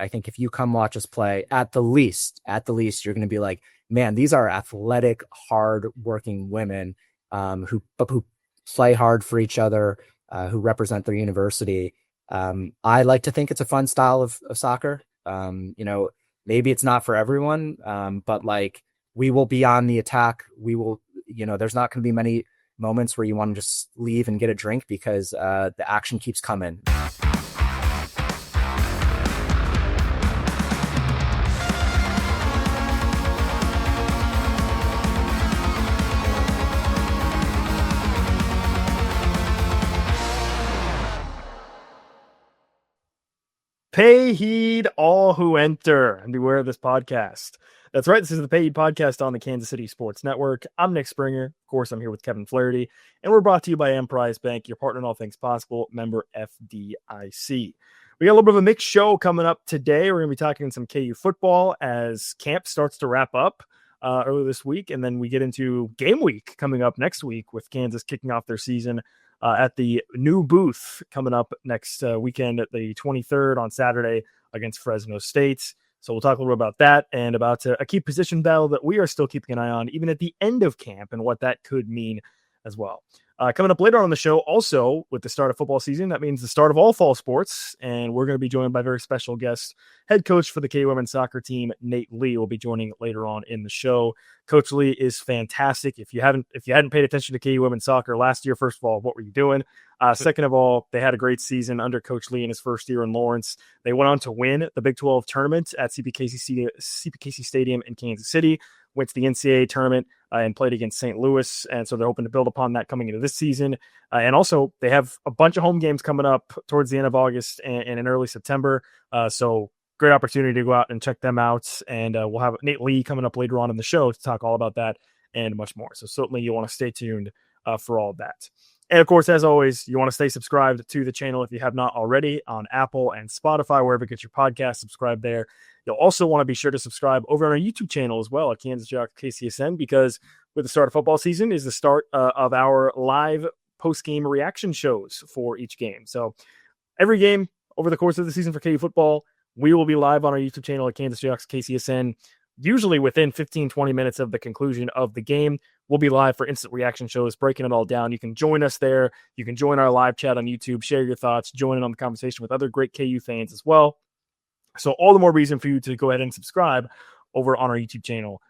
I think if you come watch us play, at the least, you're going to be like, man, these are athletic, hard-working women who play hard for each other, who represent their university. I like to think it's a fun style of soccer. Maybe it's not for everyone, but like we will be on the attack. We will, there's not going to be many moments where you want to just leave and get a drink because the action keeps coming. Pay heed all who enter and beware of this podcast. That's right. This is the Pay Heed podcast on the Kansas City Sports Network. I'm Nick Springer. Of course, I'm here with Kevin Flaherty, and we're brought to you by Emprise Bank, your partner in all things possible, member FDIC. We got a little bit of a mixed show coming up today. We're going to be talking some KU football as camp starts to wrap up early this week, and then we get into game week coming up next week with Kansas kicking off their season at the new booth coming up next weekend at the 23rd on Saturday against Fresno State. So we'll talk a little bit about that and about a key position battle that we are still keeping an eye on even at the end of camp and what that could mean as well. Coming up later on the show, also with the start of football season, that means the start of all fall sports, and we're going to be joined by a very special guest, head coach for the KU women's soccer team, Nate Lee, will be joining later on in the show. Coach Lee is fantastic. If you hadn't paid attention to KU women's soccer last year, first of all, what were you doing? Second of all, they had a great season under Coach Lee in his first year in Lawrence. They went on to win the Big 12 tournament at CPKC Stadium in Kansas City. Went to the NCAA tournament and played against St. Louis. And so they're hoping to build upon that coming into this season. And also they have a bunch of home games coming up towards the end of August and in early September. So great opportunity to go out and check them out. And we'll have Nate Lee coming up later on in the show to talk all about that and much more. So certainly you'll want to stay tuned for all of that. And of course, as always, you want to stay subscribed to the channel if you have not already on Apple and Spotify, wherever you get your podcast, subscribe there. You'll also want to be sure to subscribe over on our YouTube channel as well at Kansas Jayhawks KCSN, because with the start of football season is the start of our live post-game reaction shows for each game. So every game over the course of the season for KU football, we will be live on our YouTube channel at Kansas Jayhawks KCSN, usually within 15-20 minutes of the conclusion of the game. We'll be live for instant reaction shows, breaking it all down. You can join us there. You can join our live chat on YouTube, share your thoughts, join in on the conversation with other great KU fans as well. So all the more reason for you to go ahead and subscribe over on our YouTube channel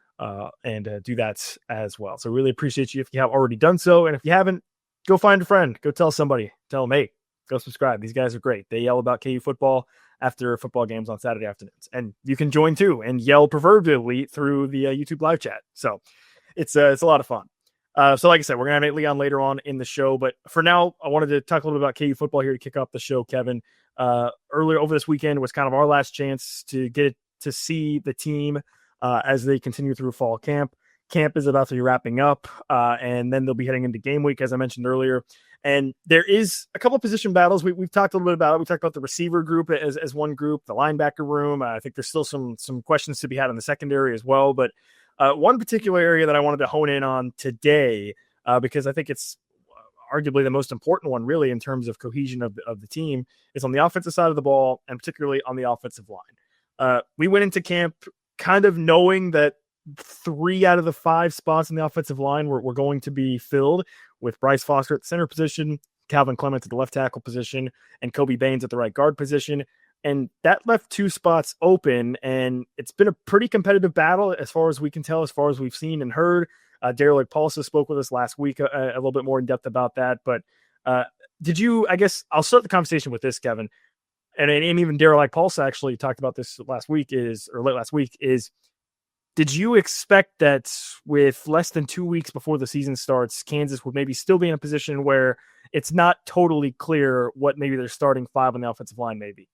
and do that as well. So really appreciate you if you have already done so. And if you haven't, go find a friend. Go tell somebody. Tell them, hey, go subscribe. These guys are great. They yell about KU football after football games on Saturday afternoons. And you can join too and yell proverbially through the YouTube live chat. So it's a lot of fun. So like I said, we're going to have Nate Lee on later on in the show. But for now, I wanted to talk a little bit about KU football here to kick off the show, Kevin. Earlier over this weekend was kind of our last chance to get to see the team as they continue through fall camp. Camp is about to be wrapping up, and then they'll be heading into game week, as I mentioned earlier. And there is a couple of position battles. We've talked a little bit about it. We talked about the receiver group as one group, the linebacker room. I think there's still some questions to be had in the secondary as well. But one particular area that I wanted to hone in on today, because I think it's arguably the most important one really in terms of cohesion of the team, is on the offensive side of the ball, and particularly on the offensive line. We went into camp kind of knowing that 3 out of the 5 spots in the offensive line were going to be filled with Bryce Foster at the center position, Calvin Clements at the left tackle position, and Kobe Baines at the right guard position. And that left 2 spots open, and it's been a pretty competitive battle as far as we can tell, as far as we've seen and heard. Daryl Paulsa spoke with us last week a little bit more in depth about that. But did you, I guess I'll start the conversation with this, Kevin, and even Daryl Paulsa actually talked about this late last week, did you expect that with less than 2 weeks before the season starts, Kansas would maybe still be in a position where it's not totally clear what maybe their starting 5 on the offensive line may be?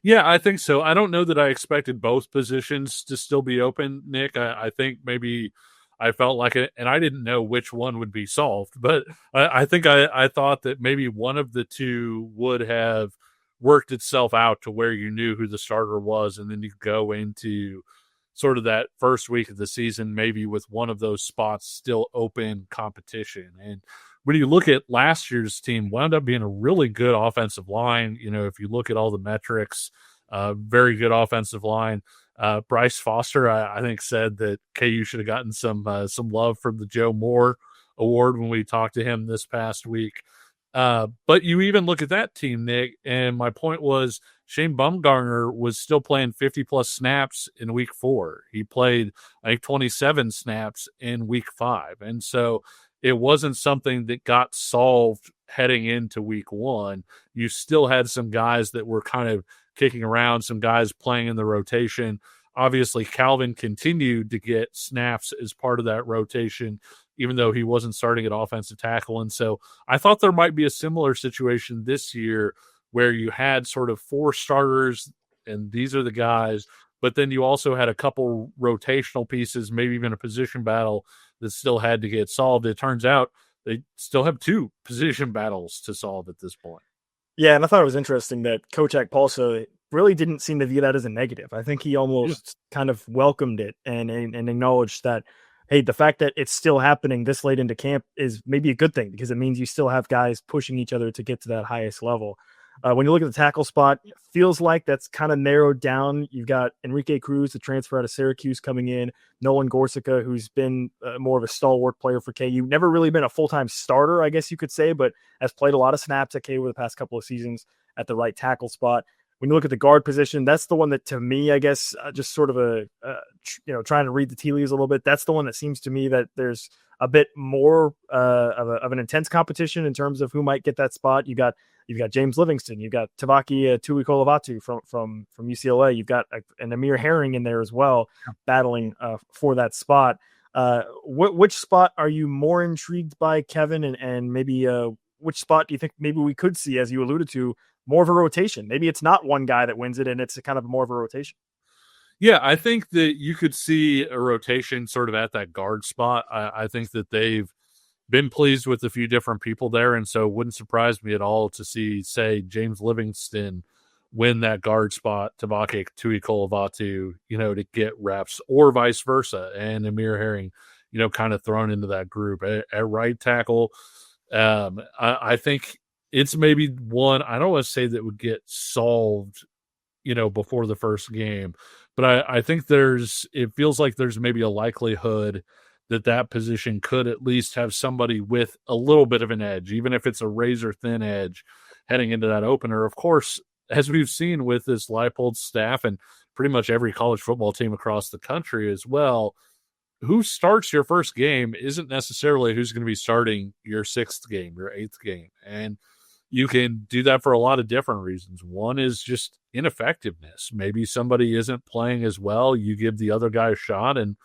Yeah, I think so. I don't know that I expected both positions to still be open, Nick. I think maybe I felt like it, and I didn't know which one would be solved, but I think I thought that maybe one of the two would have worked itself out to where you knew who the starter was, and then you go into sort of that first week of the season, maybe with one of those spots still open competition. And when you look at last year's team, wound up being a really good offensive line. You know, if you look at all the metrics, Very good offensive line. Bryce Foster, I think, said that KU should have gotten some love from the Joe Moore Award when we talked to him this past week. But you even look at that team, Nick, and my point was Shane Bumgarner was still playing 50-plus snaps in week 4. He played, I think, 27 snaps in week 5. And so it wasn't something that got solved heading into week 1. You still had some guys that were kind of kicking around, some guys playing in the rotation. Obviously, Calvin continued to get snaps as part of that rotation, even though he wasn't starting at offensive tackle. And so I thought there might be a similar situation this year where you had sort of 4 starters, and these are the guys, but then you also had a couple rotational pieces, maybe even a position battle that still had to get solved. It turns out they still have 2 position battles to solve at this point. Yeah, and I thought it was interesting that Coach Akpolsa really didn't seem to view that as a negative. I think he almost kind of welcomed it and acknowledged that, hey, the fact that it's still happening this late into camp is maybe a good thing because it means you still have guys pushing each other to get to that highest level. When you look at the tackle spot, it feels like that's kind of narrowed down. You've got Enrique Cruz, the transfer out of Syracuse, coming in. Nolan Gorsica, who's been more of a stalwart player for KU. Never really been a full-time starter, I guess you could say, but has played a lot of snaps at KU over the past couple of seasons at the right tackle spot. When you look at the guard position, that's the one that, to me, I guess, just sort of trying to read the tea leaves a little bit. That's the one that seems to me that there's a bit more of an intense competition in terms of who might get that spot. You've got James Livingston, you've got Tavaki Tuikolovatu from UCLA, you've got an Amir Herring in there as well, battling for that spot. Which spot are you more intrigued by, Kevin? And maybe which spot do you think maybe we could see, as you alluded to, more of a rotation? Maybe it's not one guy that wins it, and it's a kind of more of a rotation. Yeah, I think that you could see a rotation sort of at that guard spot. I think that they've been pleased with a few different people there, and so it wouldn't surprise me at all to see, say, James Livingston win that guard spot, Tavake Tuikolovatu, to get reps, or vice versa, and Amir Herring, kind of thrown into that group. At right tackle, I think it's maybe one, I don't want to say that would get solved, before the first game, but I think it feels like there's maybe a likelihood that position could at least have somebody with a little bit of an edge, even if it's a razor thin edge heading into that opener. Of course, as we've seen with this Leipold staff and pretty much every college football team across the country as well, who starts your first game isn't necessarily who's going to be starting your 6th game, your 8th game. And you can do that for a lot of different reasons. One is just ineffectiveness. Maybe somebody isn't playing as well. You give the other guy a shot and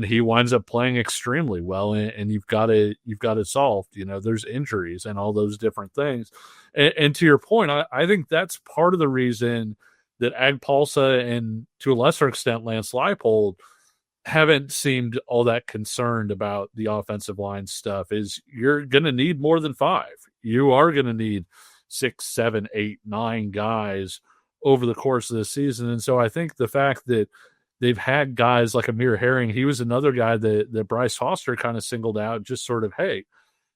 he winds up playing extremely well, and you've got it solved. There's injuries and all those different things. And to your point, I think that's part of the reason that Agpalsa and to a lesser extent Lance Leipold haven't seemed all that concerned about the offensive line stuff. Is you're going to need more than 5. You are going to need 6, 7, 8, 9 guys over the course of the season. And so I think the fact that they've had guys like Amir Herring, he was another guy that Bryce Foster kind of singled out, just sort of, hey,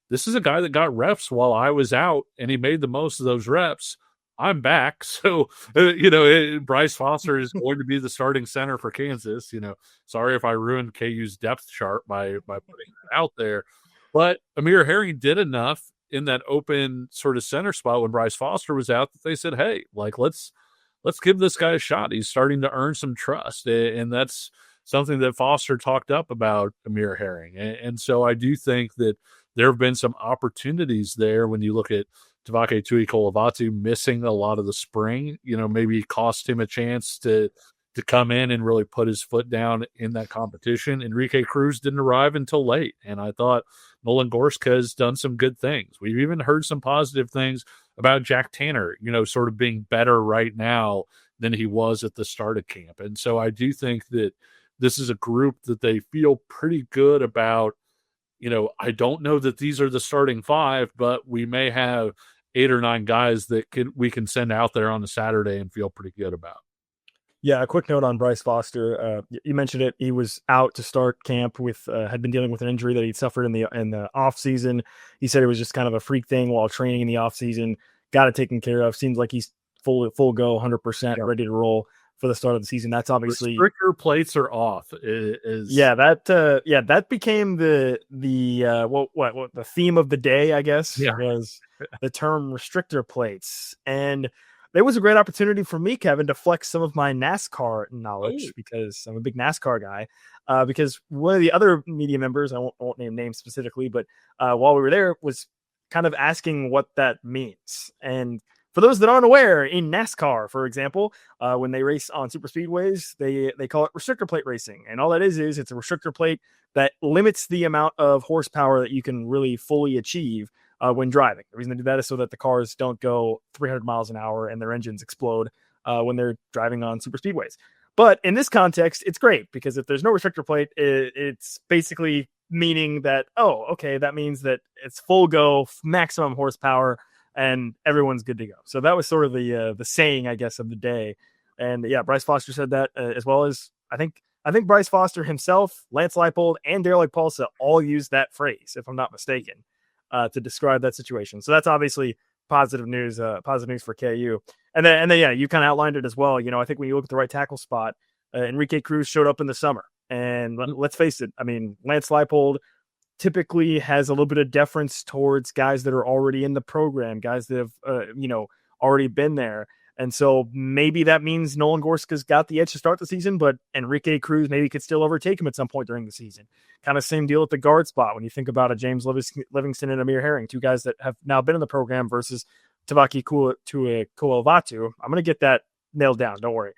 this is a guy that got reps while I was out, and he made the most of those reps. I'm back. So, Bryce Foster is going to be the starting center for Kansas. Sorry if I ruined KU's depth chart by putting it out there. But Amir Herring did enough in that open sort of center spot when Bryce Foster was out that they said, hey, let's give this guy a shot. He's starting to earn some trust. And that's something that Foster talked up about Amir Herring. And so I do think that there have been some opportunities there when you look at Tavake Tuikolovatu missing a lot of the spring, maybe cost him a chance to come in and really put his foot down in that competition. Enrique Cruz didn't arrive until late, and I thought Nolan Gorska has done some good things. We've even heard some positive things about Jack Tanner, sort of being better right now than he was at the start of camp. And so I do think that this is a group that they feel pretty good about. I don't know that these are the starting 5, but we may have 8 or 9 guys that we can send out there on a Saturday and feel pretty good about. Yeah, a quick note on Bryce Foster. You mentioned it. He was out to start camp with had been dealing with an injury that he'd suffered in the off season. He said it was just kind of a freak thing while training in the off season. Got it taken care of. Seems like he's full go, 100% ready to roll for the start of the season. That's obviously restrictor plates are off. That became the theme of the day, I guess, was the term restrictor plates. And there was a great opportunity for me, Kevin, to flex some of my NASCAR knowledge because I'm a big NASCAR guy. Because one of the other media members, I won't name names specifically, but while we were there, was kind of asking what that means. And for those that aren't aware, in NASCAR, for example, when they race on super speedways, they call it restrictor plate racing. And all that is it's a restrictor plate that limits the amount of horsepower that you can really fully achieve when driving. The reason they do that is so that the cars don't go 300 miles an hour and their engines explode when they're driving on super speedways. But in this context, it's great because if there's no restrictor plate, it's basically meaning that, that means that it's full go, maximum horsepower, and everyone's good to go. So that was sort of the saying, I guess, of the day. And yeah, Bryce Foster said that as well as I think Bryce Foster himself, Lance Leipold, and Daryl Paulsa all used that phrase, if I'm not mistaken, to describe that situation. So that's obviously positive news for KU. And then yeah, you kind of outlined it as well. I think when you look at the right tackle spot, Enrique Cruz showed up in the summer. And let's face it, I mean, Lance Leipold typically has a little bit of deference towards guys that are already in the program, guys that have, already been there. And so maybe that means Nolan Gorska's got the edge to start the season, but Enrique Cruz maybe could still overtake him at some point during the season. Kind of same deal at the guard spot when you think about a James Livingston and Amir Herring, two guys that have now been in the program versus Tavaki Kualavatu. I'm going to get that nailed down. Don't worry.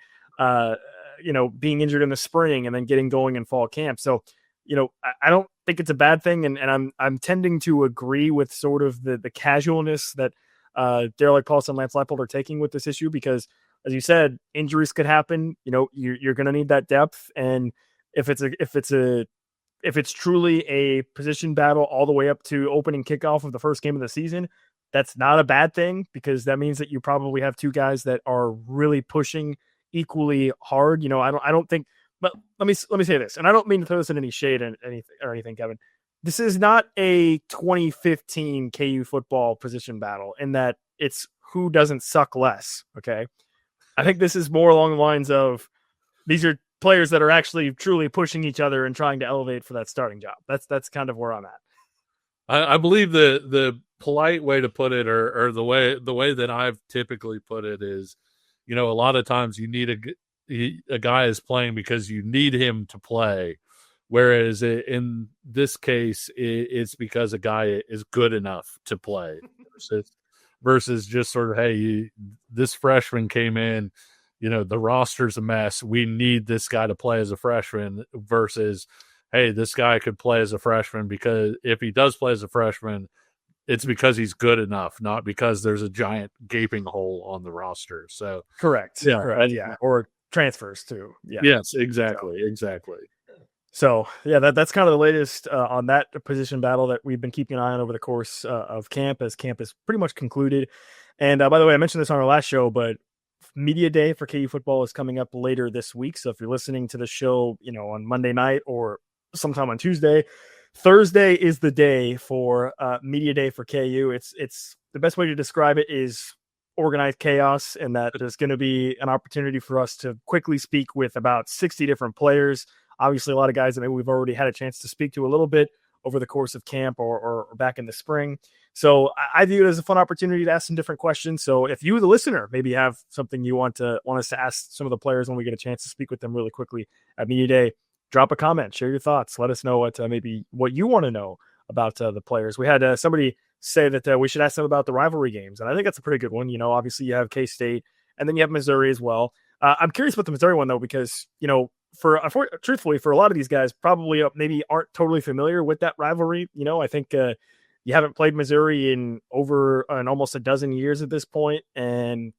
Being injured in the spring and then getting going in fall camp. So, I don't think it's a bad thing. And I'm tending to agree with sort of the casualness that Daryl Paulson and Lance Leipold are taking with this issue, because as you said, injuries could happen. You're going to need that depth. And if it's truly a position battle all the way up to opening kickoff of the first game of the season, that's not a bad thing, because that means that you probably have two guys that are really pushing equally hard. I don't think, but let me say this, and I don't mean to throw this in any shade or anything, Kevin. This is not a 2015 KU football position battle in that it's who doesn't suck less. Okay. I think this is more along the lines of these are players that are actually truly pushing each other and trying to elevate for that starting job. That's kind of where I'm at. I believe the polite way to put it, or the way that I've typically put it is, a lot of times you need a guy is playing because you need him to play. Whereas in this case, it's because a guy is good enough to play versus just sort of, hey, this freshman came in, the roster's a mess. We need this guy to play as a freshman versus, hey, this guy could play as a freshman because if he does play as a freshman, it's because he's good enough, not because there's a giant gaping hole on the roster. So correct. Yeah. Correct. Yeah. Or transfers too. Yeah. Yes, exactly. Exactly. So yeah, that's kind of the latest on that position battle that we've been keeping an eye on over the course of camp, as camp is pretty much concluded. And by the way, I mentioned this on our last show, but Media Day for KU football is coming up later this week. So if you're listening to the show, on Monday night or sometime on Tuesday, Thursday is the day for Media Day for KU. It's the best way to describe it is organized chaos, and that there's going to be an opportunity for us to quickly speak with about 60 different players. Obviously, a lot of guys that maybe we've already had a chance to speak to a little bit over the course of camp or back in the spring. So I view it as a fun opportunity to ask some different questions. So if you, the listener, maybe have something you want us to ask some of the players when we get a chance to speak with them really quickly at Media Day, drop a comment, share your thoughts. Let us know what you want to know about the players. We had somebody say that we should ask them about the rivalry games, and I think that's a pretty good one. Obviously you have K-State, and then you have Missouri as well. I'm curious about the Missouri one though, because truthfully, for a lot of these guys, probably maybe aren't totally familiar with that rivalry. I think you haven't played Missouri in almost a dozen years at this point, and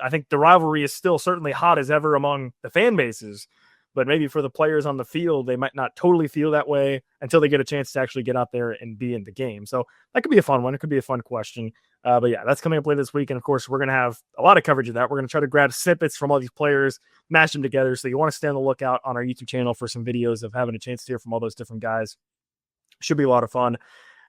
I think the rivalry is still certainly hot as ever among the fan bases. But maybe for the players on the field, they might not totally feel that way until they get a chance to actually get out there and be in the game. So that could be a fun one. It could be a fun question. But yeah, that's coming up later this week. And of course, we're going to have a lot of coverage of that. We're going to try to grab snippets from all these players, mash them together. So you want to stay on the lookout on our YouTube channel for some videos of having a chance to hear from all those different guys. Should be a lot of fun.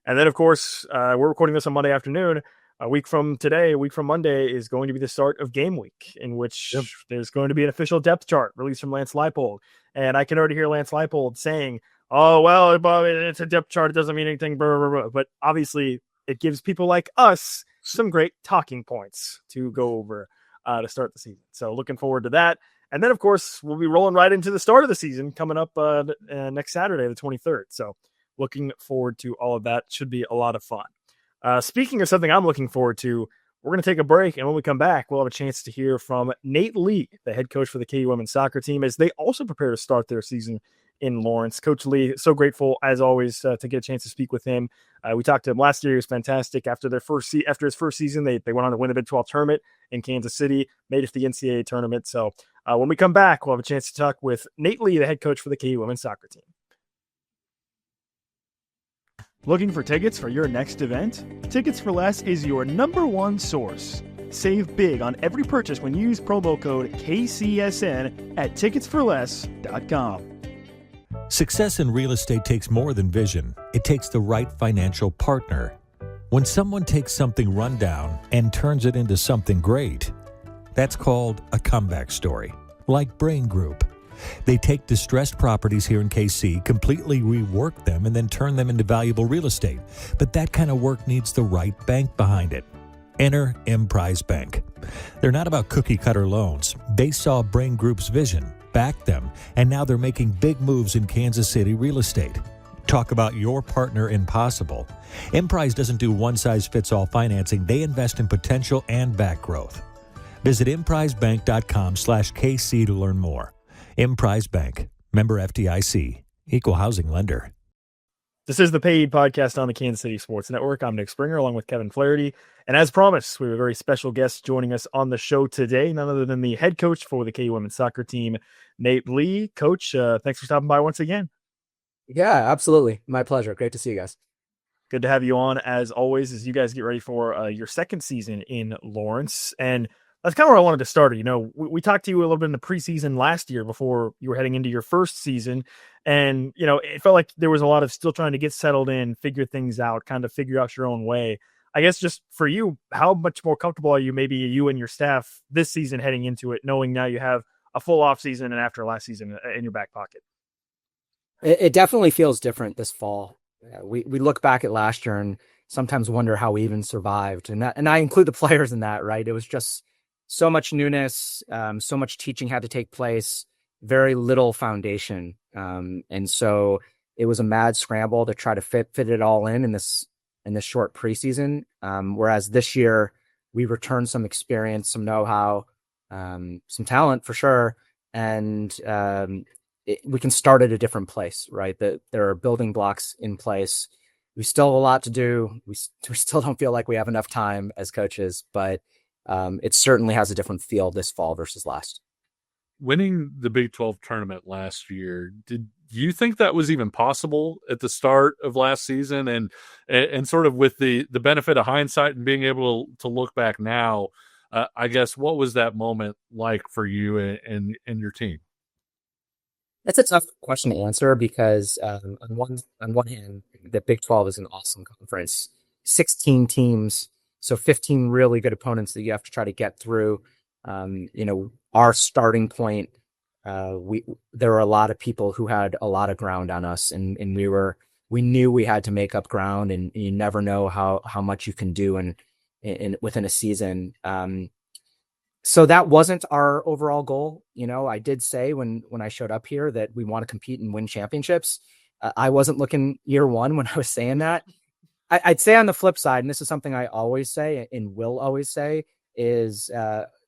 And then, of course, we're recording this on Monday afternoon. a week from today, a week from Monday, is going to be the start of game week, in which there's going to be an official depth chart released from Lance Leipold. And I can already hear Lance Leipold saying, oh, well, it's a depth chart. It doesn't mean anything. Blah, blah, blah. But obviously, it gives people like us some great talking points to go over to start the season. So looking forward to that. And then, of course, we'll be rolling right into the start of the season coming up next Saturday, the 23rd. So looking forward to all of that. Should be a lot of fun. Speaking of something I'm looking forward to, we're going to take a break. And when we come back, we'll have a chance to hear from Nate Lee, the head coach for the KU women's soccer team, as they also prepare to start their season in Lawrence. Coach Lee, so grateful, as always, to get a chance to speak with him. We talked to him last year. He was fantastic. After his first season, they went on to win the Big 12 tournament in Kansas City, made it to the NCAA tournament. So when we come back, we'll have a chance to talk with Nate Lee, the head coach for the KU women's soccer team. Looking for tickets for your next event? Tickets for Less is your number one source. Save big on every purchase when you use promo code KCSN at ticketsforless.com. Success in real estate takes more than vision. It takes the right financial partner. When someone takes something rundown and turns it into something great, that's called a comeback story, like Brain Group. They take distressed properties here in KC, completely rework them, and then turn them into valuable real estate. But that kind of work needs the right bank behind it. Enter Emprise Bank. They're not about cookie-cutter loans. They saw Brain Group's vision, backed them, and now they're making big moves in Kansas City real estate. Talk about your partner in possible. Emprise doesn't do one-size-fits-all financing. They invest in potential and back growth. Visit emprisebank.com/KC to learn more. Emprise Bank, member FDIC, equal housing lender. This is the Paid Podcast on the Kansas City Sports Network. I'm Nick Springer, along with Kevin Flaherty. And as promised, we have a very special guest joining us on the show today, none other than the head coach for the KU women's soccer team, Nate Lee. Coach, thanks for stopping by once again. Yeah, absolutely. My pleasure. Great to see you guys. Good to have you on, as always, as you guys get ready for your second season in Lawrence. And that's kind of where I wanted to start. You know, we talked to you a little bit in the preseason last year before you were heading into your first season. And, you know, it felt like there was a lot of still trying to get settled in, figure things out, kind of figure out your own way. I guess just for you, how much more comfortable are you, maybe you and your staff this season heading into it, knowing now you have a full off season and after last season in your back pocket? It definitely feels different this fall. We look back at last year and sometimes wonder how we even survived. And I include the players in that, right? It was just so much newness, so much teaching had to take place, very little foundation. And so it was a mad scramble to try to fit it all in this short preseason. Whereas this year we returned some experience, some know-how, some talent for sure. And we can start at a different place, right? That there are building blocks in place. We still have a lot to do. We still don't feel like we have enough time as coaches, but it certainly has a different feel this fall versus last. Winning the Big 12 tournament last year, did you think that was even possible at the start of last season? And sort of with the benefit of hindsight and being able to look back now, I guess, what was that moment like for you and your team? That's a tough question to answer because on one hand, the Big 12 is an awesome conference, 16 teams. So 15 really good opponents that you have to try to get through. Our starting point, there were a lot of people who had a lot of ground on us, and we knew we had to make up ground, and you never know how much you can do in within a season. So that wasn't our overall goal. I did say when I showed up here that we want to compete and win championships. I wasn't looking year one when I was saying that. I'd say on the flip side, and this is something I always say and will always say, is,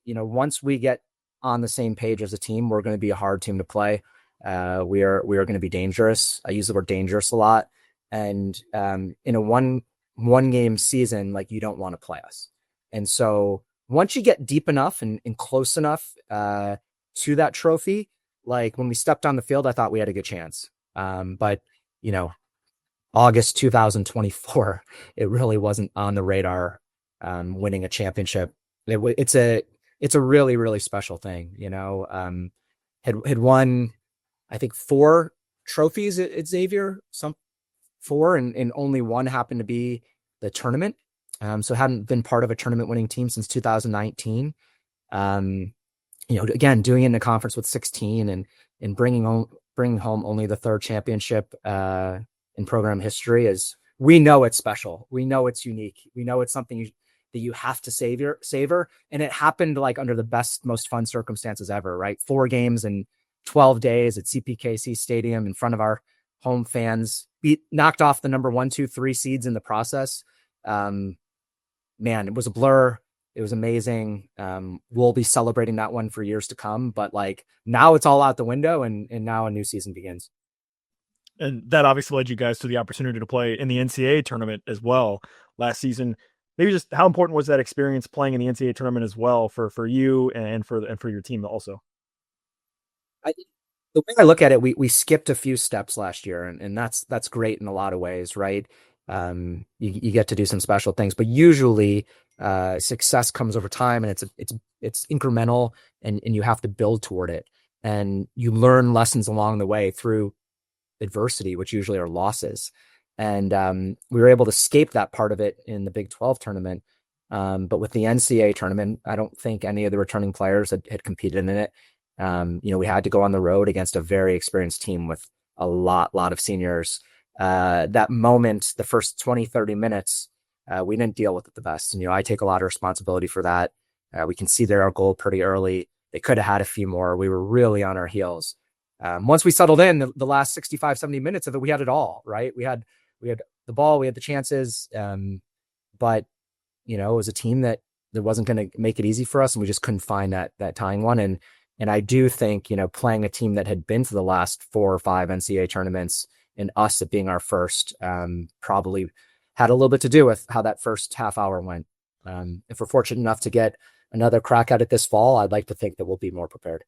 once we get on the same page as a team, we're going to be a hard team to play. We are going to be dangerous. I use the word dangerous a lot. And in a one game season, like, you don't want to play us. And so once you get deep enough and close enough to that trophy, like when we stepped on the field, I thought we had a good chance. But August 2024, it really wasn't on the radar. Winning a championship, it's a really, really special thing. Had won, I think, 4 trophies at Xavier, 4, and only one happened to be the tournament. So hadn't been part of a tournament winning team since 2019. Again, doing it in a conference with 16 and bringing home only the third championship in program history we know it's special. We know it's unique. We know it's something that you have to savor. And it happened like under the best, most fun circumstances ever, right? 4 games in 12 days at CPKC Stadium in front of our home fans, knocked off the number 1, 2, 3 seeds in the process. Man, it was a blur. It was amazing. We'll be celebrating that one for years to come, but like now it's all out the window and now a new season begins. And that obviously led you guys to the opportunity to play in the NCAA tournament as well last season. Maybe just how important was that experience playing in the NCAA tournament as well for you and for your team also? The way I look at it, we skipped a few steps last year, and that's great in a lot of ways, right? You get to do some special things, but usually success comes over time, and it's incremental, and you have to build toward it, and you learn lessons along the way through adversity, which usually are losses. And we were able to escape that part of it in the Big 12 tournament. But with the NCAA tournament, I don't think any of the returning players had competed in it. We had to go on the road against a very experienced team with a lot of seniors. That moment, the first 20, 30 minutes, we didn't deal with it the best. And, I take a lot of responsibility for that. We can see our goal pretty early. They could have had a few more. We were really on our heels. Once we settled in the last 65, 70 minutes of it, we had it all, right? We had the ball, we had the chances. But, it was a team that wasn't going to make it easy for us. And we just couldn't find that tying one. And I do think, playing a team that had been to the last 4 or 5 NCAA tournaments and us it being our first, probably had a little bit to do with how that first half hour went. If we're fortunate enough to get another crack at it this fall, I'd like to think that we'll be more prepared.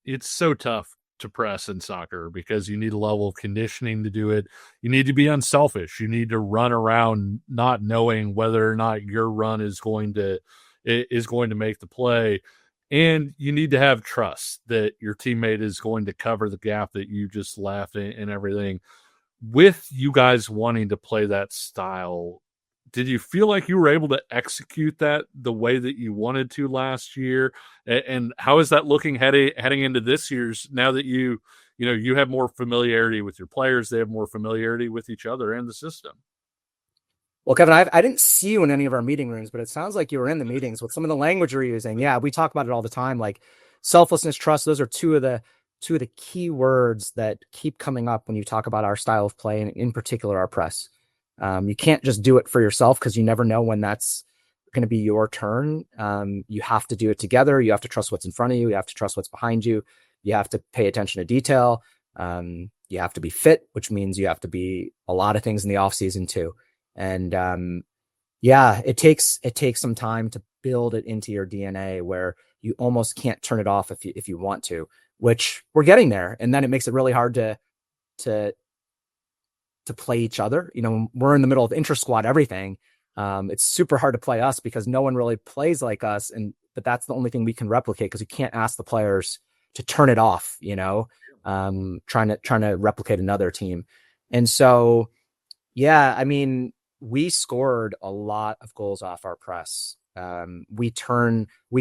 It's so tough to press in soccer because you need a level of conditioning to do it. You need to be unselfish. You need to run around not knowing whether or not your run is going to make the play. And you need to have trust that your teammate is going to cover the gap that you just left and everything. With you guys wanting to play that style, did you feel like you were able to execute that the way that you wanted to last year? And how is that looking heading into this year's, now that you have more familiarity with your players, they have more familiarity with each other and the system? Well, Kevin, I didn't see you in any of our meeting rooms, but it sounds like you were in the meetings with some of the language you're using. Yeah, we talk about it all the time, like selflessness, trust. Those are two of the key words that keep coming up when you talk about our style of play, and in particular, our press. You can't just do it for yourself because you never know when that's going to be your turn. You have to do it together. You have to trust what's in front of you. You have to trust what's behind you. You have to pay attention to detail. You have to be fit, which means you have to be a lot of things in the off season too. And it takes some time to build it into your DNA where you almost can't turn it off if you want to, which we're getting there. And then it makes it really hard to play each other. We're in the middle of intra-squad everything. It's super hard to play us because no one really plays like us. But that's the only thing we can replicate because we can't ask the players to turn it off, trying to replicate another team. And so, we scored a lot of goals off our press. We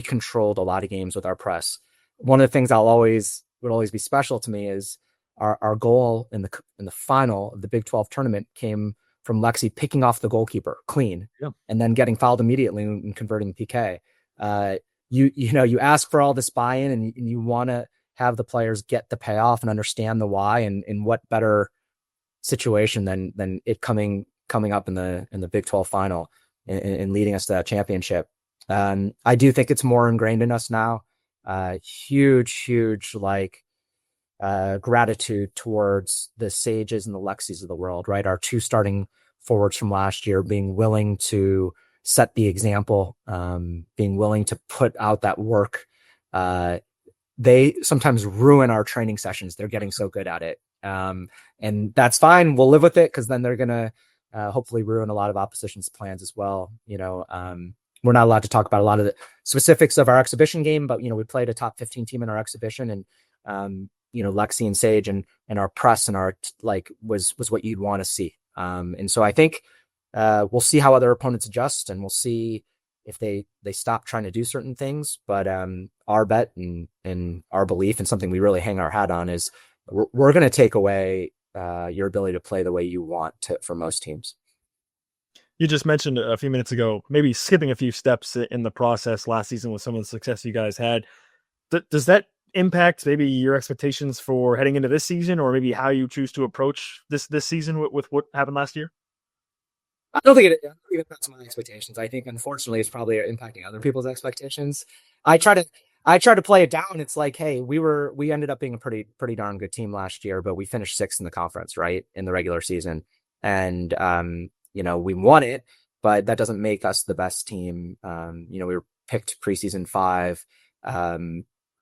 controlled a lot of games with our press. One of the things would always be special to me is our goal in the final of the Big 12 tournament came from Lexi picking off the goalkeeper clean, and then getting fouled immediately and converting PK. You ask for all this buy-in and you want to have the players get the payoff and understand the why, and in what better situation than it coming up in the Big 12 final and leading us to that championship. I do think it's more ingrained in us now. Huge gratitude towards the Sages and the Lexis of the world, right? Our 2 starting forwards from last year being willing to set the example, being willing to put out that work. They sometimes ruin our training sessions. They're getting so good at it. And that's fine. We'll live with it because then they're going to hopefully ruin a lot of opposition's plans as well. We're not allowed to talk about a lot of the specifics of our exhibition game, but, we played a top 15 team in our exhibition, and, Lexi and Sage and our press and our was what you'd want to see. And so I think we'll see how other opponents adjust, and we'll see if they stop trying to do certain things. But our bet and our belief, and something we really hang our hat on, is we're going to take away your ability to play the way you want to for most teams. You just mentioned a few minutes ago, maybe skipping a few steps in the process last season with some of the success you guys had. Does that impact maybe your expectations for heading into this season, or maybe how you choose to approach this season with what happened last year? I don't think it impacts my expectations. I think, unfortunately, it's probably impacting other people's expectations. I try to play it down. It's like, hey, we ended up being a pretty darn good team last year, but we finished sixth in the conference, right, in the regular season, and we won it, but that doesn't make us the best team. We were picked preseason 5.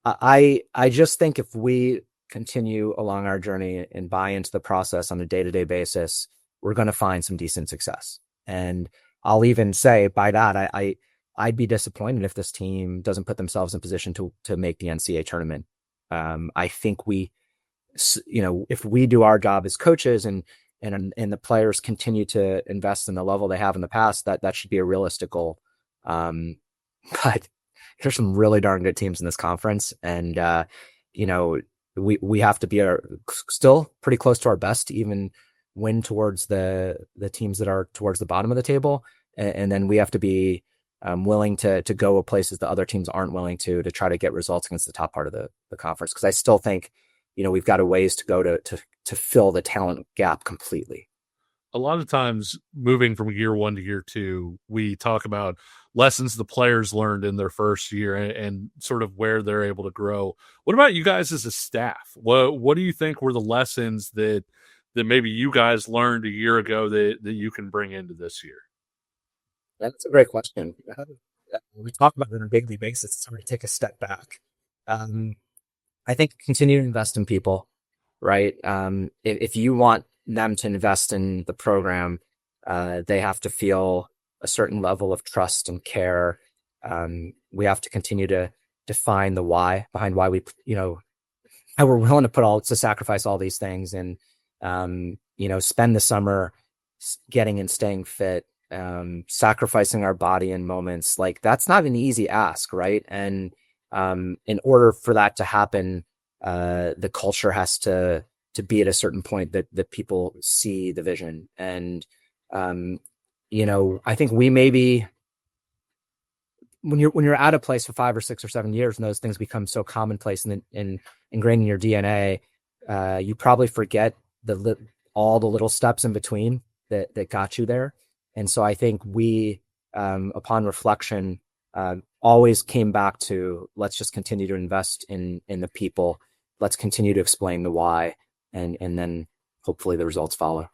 I just think if we continue along our journey and buy into the process on a day-to-day basis, we're going to find some decent success. And I'll even say by that, I'd be disappointed if this team doesn't put themselves in position to make the NCAA tournament. I think if we do our job as coaches and the players continue to invest in the level they have in the past, that should be a realistic goal. But there's some really darn good teams in this conference, and we have to be still pretty close to our best to even win towards the teams that are towards the bottom of the table, and then we have to be willing to go places that other teams aren't willing to try to get results against the top part of the conference. Because I still think we've got a ways to go to fill the talent gap completely. A lot of times moving from year 1 to year 2, we talk about lessons the players learned in their first year and sort of where they're able to grow. What about you guys as a staff? What do you think were the lessons that maybe you guys learned a year ago that you can bring into this year? That's a great question. We talk about it on a daily basis. It's hard to take a step back. I think continue to invest in people, right? If you want them to invest in the program, they have to feel a certain level of trust and care. We have to continue to define the why behind why how we're willing to sacrifice all these things, and spend the summer getting and staying fit, sacrificing our body in moments. Like, that's not an easy ask, right? And in order for that to happen, the culture has to be at a certain point that people see the vision. And I think we maybe, when you're at a place for 5 or 6 or 7 years and those things become so commonplace and ingrained in your DNA, you probably forget all the little steps in between that got you there. And so I think we, upon reflection, always came back to, let's just continue to invest in the people. Let's continue to explain the why, and then hopefully the results follow.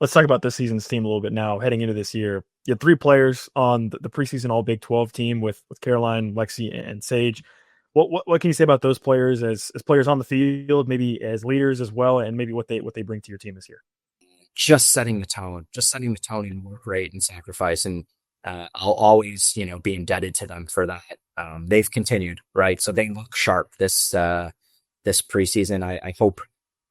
Let's talk about this season's team a little bit now. Heading into this year, you had 3 players on the preseason All Big 12 team with Caroline, Lexi, and Sage. What can you say about those players as players on the field, maybe as leaders as well, and maybe what they bring to your team this year? Just setting the tone and work rate and sacrifice. And I'll always, be indebted to them for that. They've continued, right? So they look sharp this preseason. I hope,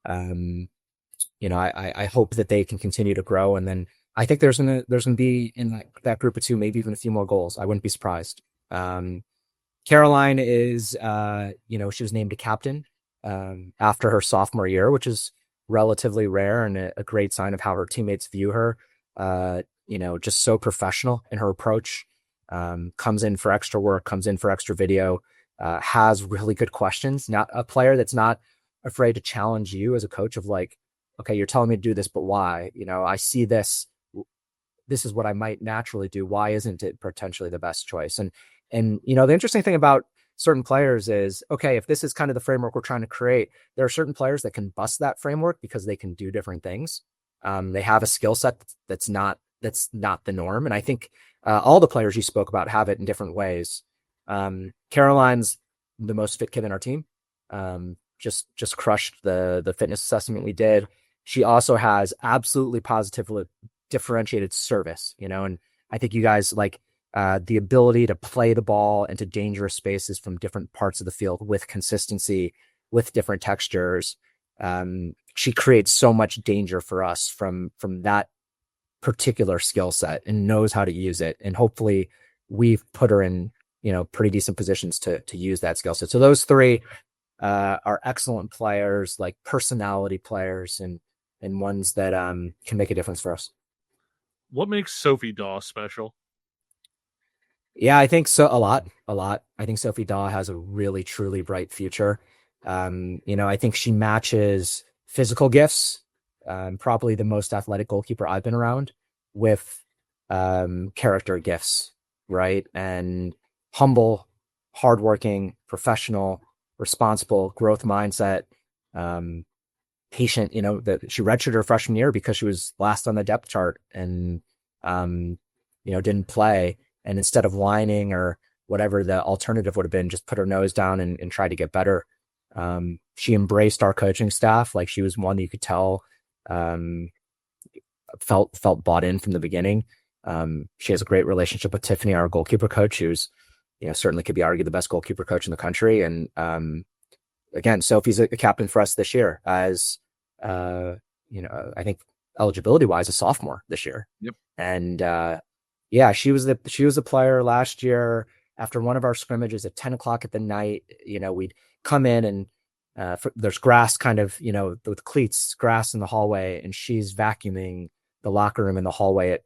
I hope that they can continue to grow. And then I think there's gonna be in that group of 2, maybe even a few more goals. I wouldn't be surprised. Caroline is, she was named a captain after her sophomore year, which is relatively rare and a great sign of how her teammates view her. Just so professional in her approach, comes in for extra work, comes in for extra video, has really good questions. Not a player that's not afraid to challenge you as a coach of like, okay, you're telling me to do this, but why? I see this. This is what I might naturally do. Why isn't it potentially the best choice? And the interesting thing about certain players is, okay, if this is kind of the framework we're trying to create, there are certain players that can bust that framework because they can do different things. They have a skill set that's not the norm. And I think all the players you spoke about have it in different ways. Caroline's the most fit kid in our team. Just crushed the fitness assessment we did. She also has absolutely positively differentiated service, and I think you guys like the ability to play the ball into dangerous spaces from different parts of the field with consistency, with different textures. She creates so much danger for us from that particular skill set and knows how to use it. And hopefully we've put her in, pretty decent positions to use that skill set. So those three are excellent players, like personality players, and ones that can make a difference for us. What makes Sophie Daw special? Yeah, I think so. A lot. I think Sophie Daw has a really, truly bright future. I think she matches physical gifts, probably the most athletic goalkeeper I've been around, with character gifts, right? And humble, hardworking, professional, responsible, growth mindset, patient. That she redshirted her freshman year because she was last on the depth chart and didn't play. And instead of whining or whatever the alternative would have been, just put her nose down and try to get better. She embraced our coaching staff. Like, she was one that you could tell felt bought in from the beginning. She has a great relationship with Tiffany, our goalkeeper coach, who's certainly could be argued the best goalkeeper coach in the country. And again, Sophie's a captain for us this year as I think eligibility wise a sophomore this year. Yep. And yeah, she was a player last year. After one of our scrimmages at 10 o'clock at the night, we'd come in and there's grass kind of, with cleats, grass in the hallway, and she's vacuuming the locker room in the hallway at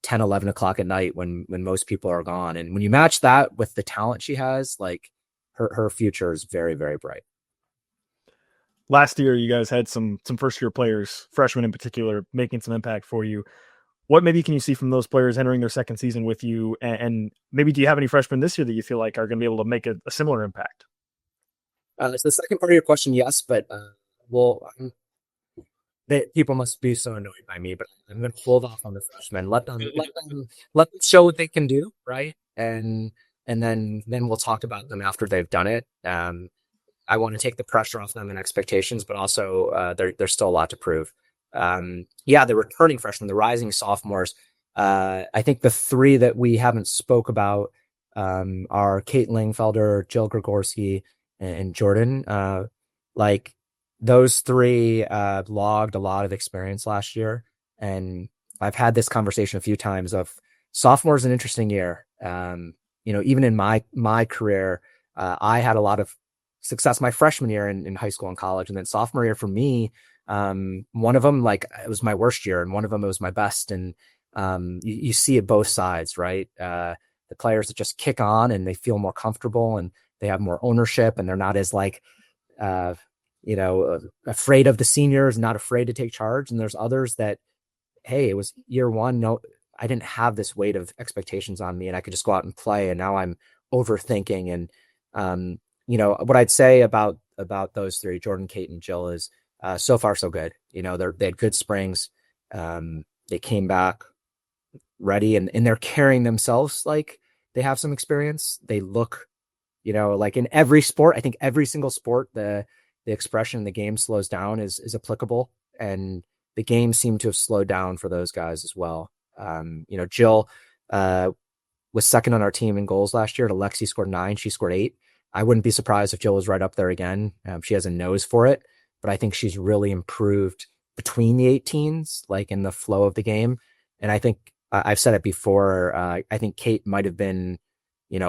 10, 11 o'clock at night when most people are gone. And when you match that with the talent she has, like, her future is very, very bright. Last year, you guys had some first year players, freshmen in particular, making some impact for you. What maybe can you see from those players entering their second season with you? And maybe do you have any freshmen this year that you feel like are going to be able to make a similar impact? So the second part of your question, yes, but people must be so annoyed by me, but I'm going to hold off on the freshmen. Let them show what they can do, right? And then we'll talk about them after they've done it. I want to take the pressure off them and expectations, but also there's still a lot to prove. The returning freshmen, the rising sophomores, I think the three that we haven't spoke about are Kate Langfelder, Jill Grigorski, and Jordan. Those three logged a lot of experience last year. And I've had this conversation a few times of sophomore is an interesting year. Even in my career, I had a lot of success my freshman year in high school and college. And then sophomore year for me, one of them, it was my worst year, and one of them, it was my best. And you see it both sides, right? The players that just kick on and they feel more comfortable and they have more ownership and they're not as afraid of the seniors, not afraid to take charge. And there's others that, hey, it was year one. No, I didn't have this weight of expectations on me and I could just go out and play. And now I'm overthinking. And, what I'd say about those three, Jordan, Kate, and Jill, is so far so good. They had good springs. They came back ready and they're carrying themselves like they have some experience. They look, like in every sport, I think every single sport, the expression the game slows down is applicable, and the game seemed to have slowed down for those guys as well. Jill was second on our team in goals last year. Alexi scored 9. She scored 8. I wouldn't be surprised if Jill was right up there again. She has a nose for it, but I think she's really improved between the 18s, like in the flow of the game. And I think I've said it before. I think Kate might have been,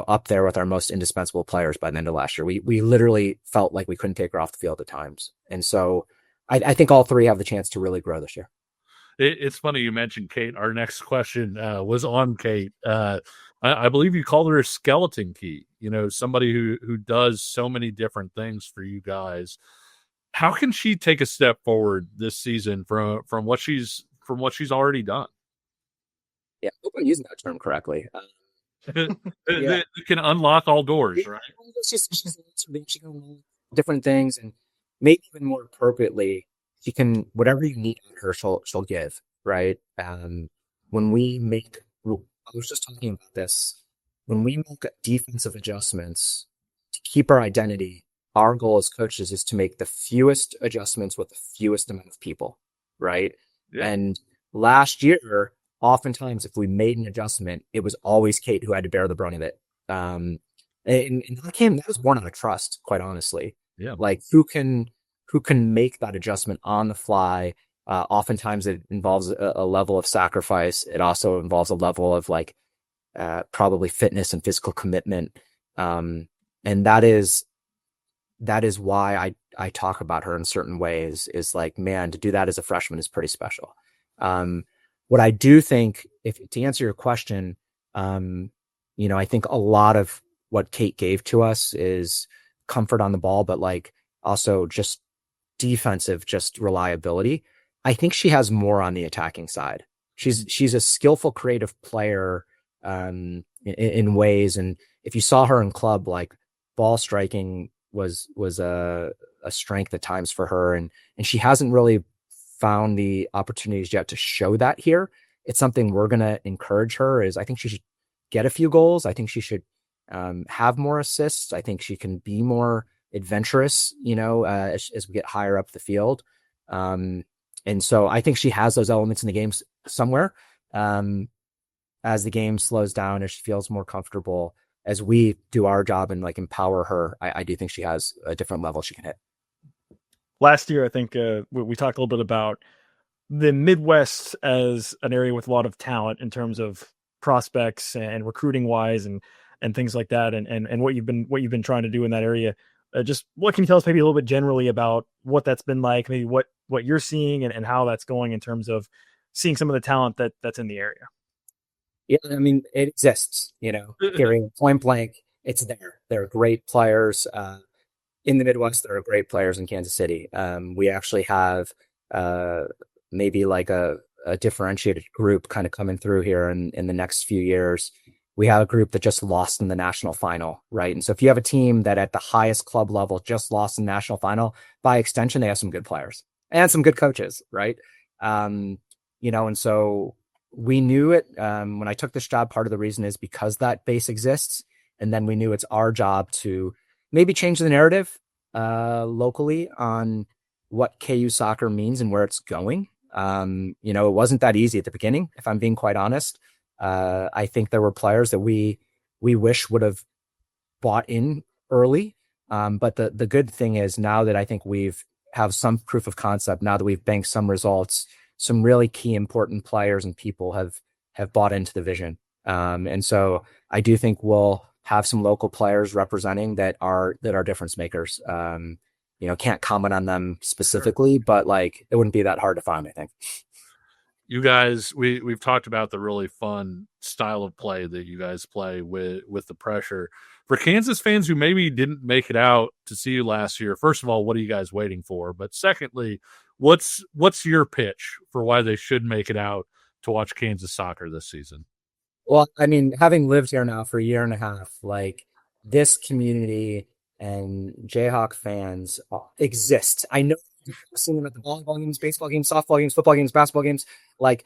up there with our most indispensable players by the end of last year. We literally felt like we couldn't take her off the field at times. And so I think all three have the chance to really grow this year. It's funny you mentioned Kate. Our next question was on Kate. I believe you called her a skeleton key, somebody who does so many different things for you guys. How can she take a step forward this season from what she's already done? Yeah, I hope I'm using that term correctly. It can unlock all doors, right? She's she can different things, and maybe even more appropriately, she can, whatever you need of her, she'll give, right? When we make, I was just talking about this, when we make defensive adjustments to keep our identity, our goal as coaches is to make the fewest adjustments with the fewest amount of people, right? Yeah. And last year, oftentimes, if we made an adjustment, it was always Kate who had to bear the brunt of it. And that was born out of trust, quite honestly. Yeah. Like who can make that adjustment on the fly Oftentimes it involves a level of sacrifice. It also involves a level of like probably fitness and physical commitment. And that is why I talk about her in certain ways, is like, man, to do that as a freshman is pretty special. What I do think, if to answer your question, I think a lot of what Kate gave to us is comfort on the ball, but like also just defensive, just reliability. I think she has more on the attacking side. She's a skillful, creative player in ways. And if you saw her in club, like ball striking was a strength at times for her. And she hasn't really found the opportunities yet to show that here. It's something we're going to encourage her. I think she should get a few goals. I think she should have more assists. I think she can be more adventurous, as we get higher up the field. And so I think she has those elements in the game somewhere. As the game slows down, as she feels more comfortable, as we do our job and like empower her, I do think she has a different level she can hit. Last year, I think we talked a little bit about the Midwest as an area with a lot of talent in terms of prospects and recruiting wise and things like that. And what you've been trying to do in that area. Just what can you tell us maybe a little bit generally about what that's been like, maybe what you're seeing and how that's going in terms of seeing some of the talent that's in the area? Yeah, I mean, it exists, period, point blank. It's there. There are great players in the Midwest. There are great players in Kansas City. We actually have maybe like a differentiated group kind of coming through here in the next few years. We have a group that just lost in the national final, right? And so if you have a team that at the highest club level just lost in the national final, by extension, they have some good players and some good coaches, right? And so we knew it when I took this job. Part of the reason is because that base exists. And then we knew it's our job to maybe change the narrative locally on what KU soccer means and where it's going. It wasn't that easy at the beginning, if I'm being quite honest. I think there were players that we wish would have bought in early. But the good thing is now that I think have some proof of concept, now that we've banked some results, some really key important players and people have bought into the vision. And so I do think we'll have some local players representing that are difference makers. Can't comment on them specifically, but like it wouldn't be that hard to find, I think. You guys, we've talked about the really fun style of play that you guys play with the pressure. For Kansas fans who maybe didn't make it out to see you last year, first of all, what are you guys waiting for? But secondly, what's your pitch for why they should make it out to watch Kansas soccer this season? Well, I mean, having lived here now for a year and a half, like this community and Jayhawk fans exist. I know I've seen them at the volleyball games, baseball games, softball games, football games, basketball games. Like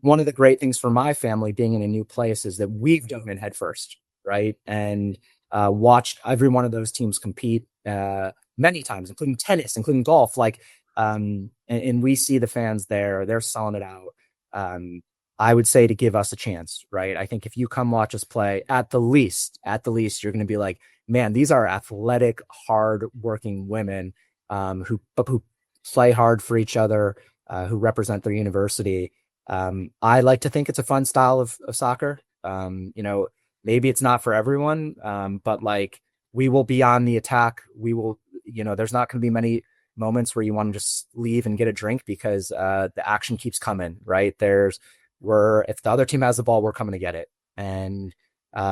one of the great things for my family being in a new place is that we've dove in head first, right? And watched every one of those teams compete many times, including tennis, including golf. Like, and we see the fans there; they're selling it out. I would say to give us a chance, right? I think if you come watch us play, at the least, you're going to be like, man, these are athletic, hard-working women who play hard for each other, who represent their university. I like to think it's a fun style of soccer. Maybe it's not for everyone, but like we will be on the attack. We will, there's not going to be many moments where you want to just leave and get a drink because the action keeps coming, right? If the other team has the ball, we're coming to get it. And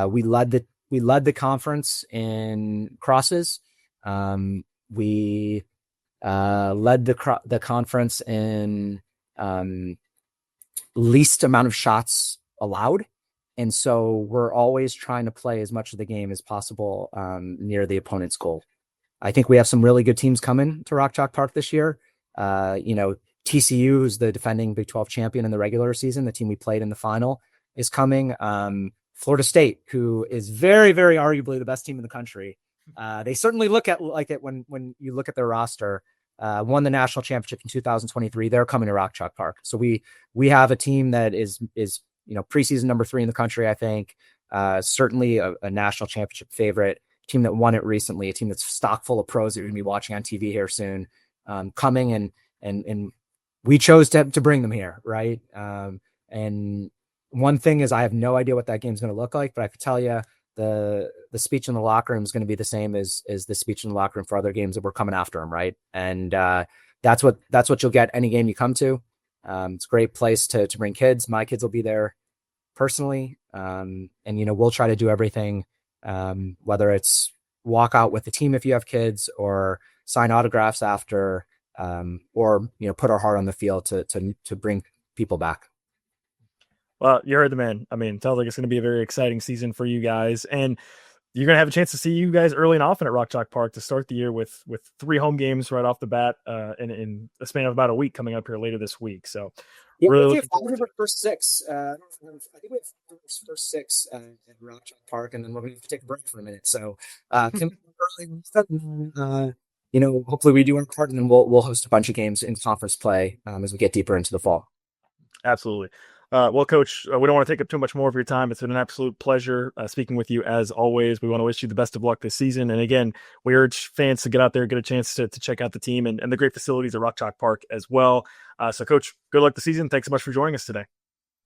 we led the conference in crosses. We led the conference in least amount of shots allowed. And so we're always trying to play as much of the game as possible near the opponent's goal. I think we have some really good teams coming to Rock Chalk Park this year. TCU, who's the defending Big 12 champion in the regular season, the team we played in the final, is coming. Florida State, who is very, very arguably the best team in the country. They certainly look at like it when you look at their roster. Won the national championship in 2023. They're coming to Rock Chalk Park. So we have a team that is preseason number 3 in the country. I think certainly a national championship favorite, team that won it recently, a team that's stock full of pros that you're gonna be watching on TV here soon, coming and we chose to bring them here, right? And one thing is, I have no idea what that game's going to look like, but I could tell you the speech in the locker room is going to be the same as the speech in the locker room for other games that we're coming after them, right? And that's what you'll get any game you come to. It's a great place to bring kids. My kids will be there personally, and we'll try to do everything, whether it's walk out with the team if you have kids, or sign autographs after, or put our heart on the field to bring people back. Well, you heard the man. I mean, it sounds like it's going to be a very exciting season for you guys, and you're going to have a chance to see you guys early and often at Rock Chalk Park to start the year with 3 home games right off the bat, in a span of about a week coming up here later this week. So really looking forward to it. First 6. I think we have first 6 at Rock Chalk Park, and then we're going to have to take a break for a minute. So early, hopefully we do our part, and then we'll host a bunch of games in conference play as we get deeper into the fall. Absolutely. Well, Coach, we don't want to take up too much more of your time. It's been an absolute pleasure speaking with you as always. We want to wish you the best of luck this season. And again, we urge fans to get out there, get a chance to check out the team and the great facilities at Rock Chalk Park as well. So, Coach, good luck this season. Thanks so much for joining us today.